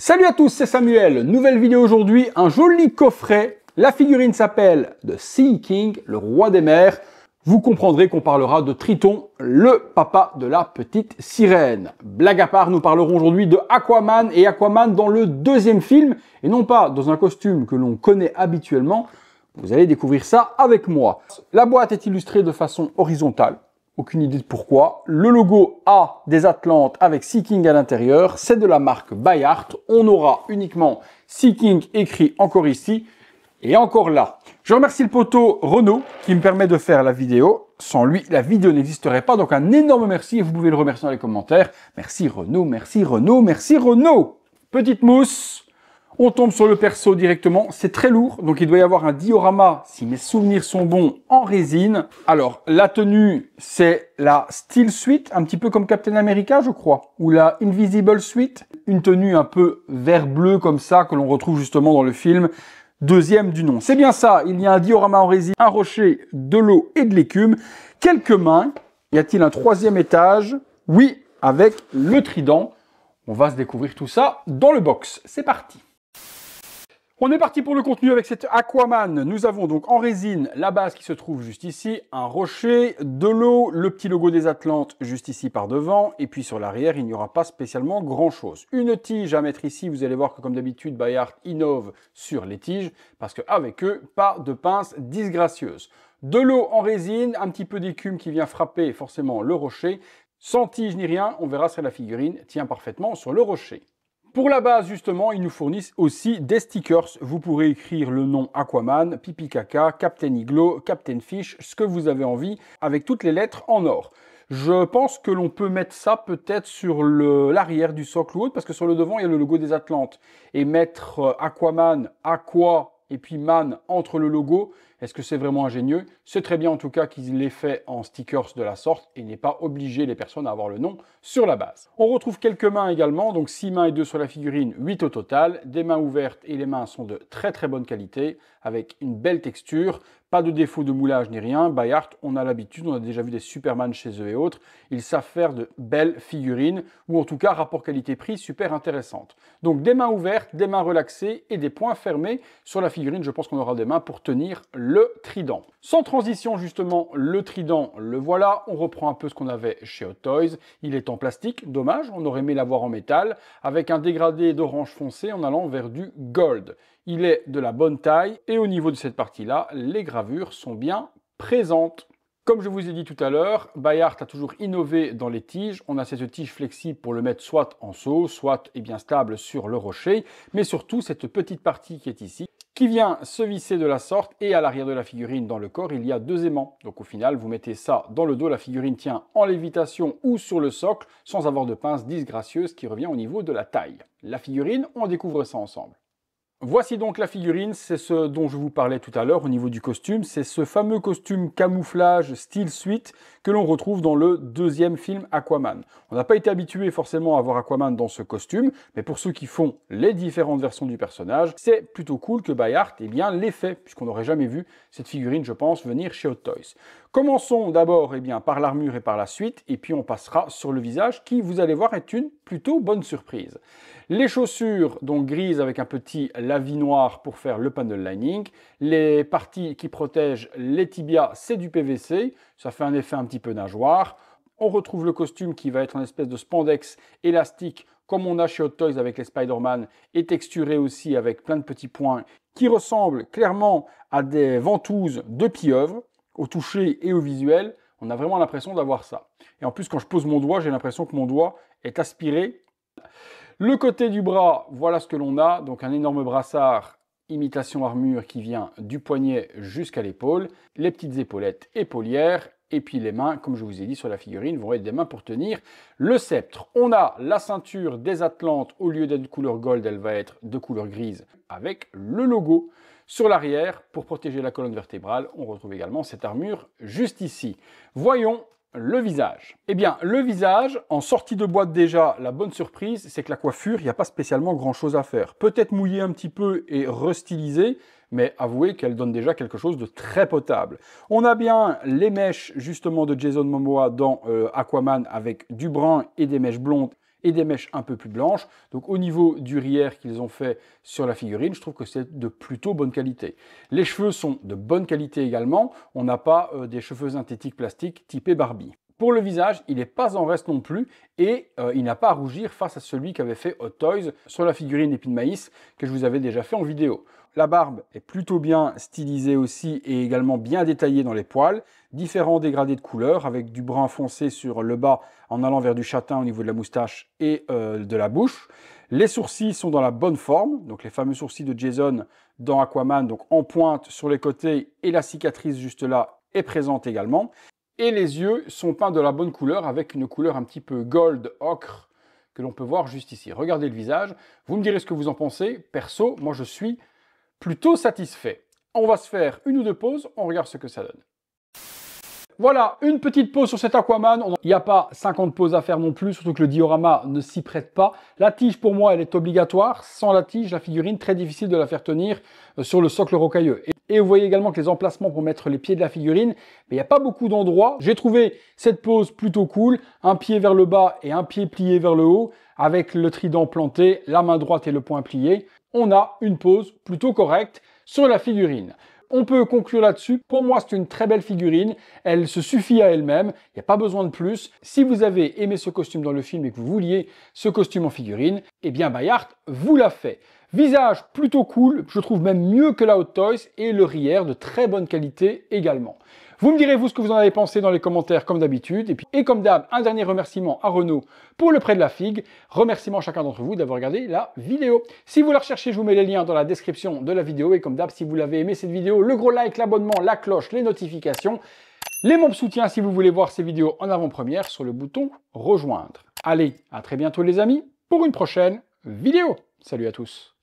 Salut à tous, c'est Samuel. Nouvelle vidéo aujourd'hui, un joli coffret. La figurine s'appelle The Sea King, le roi des mers. Vous comprendrez qu'on parlera de Triton, le papa de la petite sirène. Blague à part, nous parlerons aujourd'hui de Aquaman et Aquaman dans le deuxième film, et non pas dans un costume que l'on connaît habituellement. Vous allez découvrir ça avec moi. La boîte est illustrée de façon horizontale. Aucune idée de pourquoi. Le logo A des Atlantes avec Sea King à l'intérieur, c'est de la marque Bayard. On aura uniquement Sea King écrit encore ici et encore là. Je remercie le poteau Renaud qui me permet de faire la vidéo. Sans lui, la vidéo n'existerait pas. Donc un énorme merci et vous pouvez le remercier dans les commentaires. Merci Renaud, merci Renaud, merci Renaud. Petite mousse. On tombe sur le perso directement, c'est très lourd, donc il doit y avoir un diorama, si mes souvenirs sont bons, en résine. Alors, la tenue, c'est la Steel Suite, un petit peu comme Captain America, je crois, ou la Invisible Suite. Une tenue un peu vert-bleu comme ça, que l'on retrouve justement dans le film, deuxième du nom. C'est bien ça, il y a un diorama en résine, un rocher, de l'eau et de l'écume, quelques mains. Y a-t-il un troisième étage? Oui, avec le trident. On va se découvrir tout ça dans le box. C'est parti. On est parti pour le contenu avec cet Aquaman. Nous avons donc en résine la base qui se trouve juste ici, un rocher, de l'eau, le petit logo des Atlantes juste ici par devant, et puis sur l'arrière, il n'y aura pas spécialement grand-chose. Une tige à mettre ici, vous allez voir que comme d'habitude, Bayard innove sur les tiges, parce qu'avec eux, pas de pince disgracieuse. De l'eau en résine, un petit peu d'écume qui vient frapper forcément le rocher. Sans tige ni rien, on verra si la figurine tient parfaitement sur le rocher. Pour la base, justement, ils nous fournissent aussi des stickers. Vous pourrez écrire le nom Aquaman, Pipi Caca, Captain Iglo, Captain Fish, ce que vous avez envie, avec toutes les lettres en or. Je pense que l'on peut mettre ça peut-être sur l'arrière du socle ou autre, parce que sur le devant, il y a le logo des Atlantes. Et mettre Aquaman, Aqua, et puis Man entre le logo, est-ce que c'est vraiment ingénieux? C'est très bien en tout cas qu'ils l'aient fait en stickers de la sorte et n'est pas obligé les personnes à avoir le nom sur la base. On retrouve quelques mains également, donc 6 mains et 2 sur la figurine, 8 au total. Des mains ouvertes et les mains sont de très très bonne qualité, avec une belle texture, pas de défaut de moulage ni rien. Bayard, on a l'habitude, on a déjà vu des Superman chez eux et autres, ils savent faire de belles figurines, ou en tout cas rapport qualité-prix super intéressante. Donc des mains ouvertes, des mains relaxées et des poings fermés. Sur la figurine, je pense qu'on aura des mains pour tenir le trident. Sans transition justement, le trident, le voilà. On reprend un peu ce qu'on avait chez Hot Toys. Il est en plastique, dommage, on aurait aimé l'avoir en métal, avec un dégradé d'orange foncé en allant vers du gold. Il est de la bonne taille et au niveau de cette partie-là, les gravures sont bien présentes. Comme je vous ai dit tout à l'heure, Bayard a toujours innové dans les tiges. On a cette tige flexible pour le mettre soit en seau, soit bien stable sur le rocher, mais surtout cette petite partie qui est ici, qui vient se visser de la sorte, et à l'arrière de la figurine, dans le corps, il y a 2 aimants. Donc au final, vous mettez ça dans le dos, la figurine tient en lévitation ou sur le socle, sans avoir de pince disgracieuse qui revient au niveau de la taille. La figurine, on découvre ça ensemble. Voici donc la figurine, c'est ce dont je vous parlais tout à l'heure au niveau du costume, c'est ce fameux costume camouflage Steel Suite que l'on retrouve dans le deuxième film Aquaman. On n'a pas été habitué forcément à voir Aquaman dans ce costume, mais pour ceux qui font les différentes versions du personnage, c'est plutôt cool que Bayard l'ait fait, puisqu'on n'aurait jamais vu cette figurine, je pense, venir chez Hot Toys. Commençons d'abord par l'armure et par la suite, et puis on passera sur le visage qui, vous allez voir, est une plutôt bonne surprise. Les chaussures, donc grises avec un petit lavis noir pour faire le panel lining. Les parties qui protègent les tibias, c'est du PVC. Ça fait un effet un petit peu nageoire. On retrouve le costume qui va être en espèce de spandex élastique, comme on a chez Hot Toys avec les Spider-Man, et texturé aussi avec plein de petits points qui ressemblent clairement à des ventouses de pieuvre, au toucher et au visuel. On a vraiment l'impression d'avoir ça. Et en plus, quand je pose mon doigt, j'ai l'impression que mon doigt est aspiré. Le côté du bras, voilà ce que l'on a. Donc un énorme brassard, imitation armure qui vient du poignet jusqu'à l'épaule. Les petites épaulettes épaulières. Et puis les mains, comme je vous ai dit sur la figurine, vont être des mains pour tenir le sceptre. On a la ceinture des Atlantes, au lieu d'être de couleur gold, elle va être de couleur grise avec le logo. Sur l'arrière, pour protéger la colonne vertébrale, on retrouve également cette armure juste ici. Voyons le visage. Eh bien, le visage, en sortie de boîte déjà, la bonne surprise, c'est que la coiffure, il n'y a pas spécialement grand-chose à faire. Peut-être mouiller un petit peu et restyliser, mais avouez qu'elle donne déjà quelque chose de très potable. On a bien les mèches, justement, de Jason Momoa dans Aquaman, avec du brun et des mèches blondes, et des mèches un peu plus blanches. Donc au niveau du rierre qu'ils ont fait sur la figurine, je trouve que c'est de plutôt bonne qualité. Les cheveux sont de bonne qualité également. On n'a pas des cheveux synthétiques plastiques typés Barbie. Pour le visage, il n'est pas en reste non plus et il n'a pas à rougir face à celui qu'avait fait Hot Toys sur la figurine épine maïs que je vous avais déjà fait en vidéo. La barbe est plutôt bien stylisée aussi et également bien détaillée dans les poils. Différents dégradés de couleurs avec du brun foncé sur le bas en allant vers du châtain au niveau de la moustache et de la bouche. Les sourcils sont dans la bonne forme, donc les fameux sourcils de Jason dans Aquaman, donc en pointe sur les côtés et la cicatrice juste là est présente également. Et les yeux sont peints de la bonne couleur avec une couleur un petit peu gold ocre que l'on peut voir juste ici. Regardez le visage, vous me direz ce que vous en pensez. Perso, moi je suis plutôt satisfait. On va se faire une ou deux pauses, on regarde ce que ça donne. Voilà, une petite pause sur cet Aquaman. Il n'y a pas 50 pauses à faire non plus, surtout que le diorama ne s'y prête pas. La tige, pour moi, elle est obligatoire. Sans la tige, la figurine, très difficile de la faire tenir sur le socle rocailleux. Et vous voyez également que les emplacements pour mettre les pieds de la figurine, il n'y a pas beaucoup d'endroits. J'ai trouvé cette pose plutôt cool. Un pied vers le bas et un pied plié vers le haut, avec le trident planté, la main droite et le poing plié. On a une pose plutôt correcte sur la figurine. On peut conclure là-dessus. Pour moi, c'est une très belle figurine. Elle se suffit à elle-même. Il n'y a pas besoin de plus. Si vous avez aimé ce costume dans le film et que vous vouliez ce costume en figurine, eh bien Bayard vous l'a fait. Visage plutôt cool, je trouve même mieux que la Hot Toys et le rierre de très bonne qualité également. Vous me direz vous ce que vous en avez pensé dans les commentaires comme d'habitude. Et comme d'hab, un dernier remerciement à Renaud pour le prêt de la figue. Remerciement à chacun d'entre vous d'avoir regardé la vidéo. Si vous la recherchez, je vous mets les liens dans la description de la vidéo. Et comme d'hab, si vous l'avez aimé cette vidéo, le gros like, l'abonnement, la cloche, les notifications, les membres soutiens si vous voulez voir ces vidéos en avant-première sur le bouton rejoindre. Allez, à très bientôt les amis pour une prochaine vidéo. Salut à tous.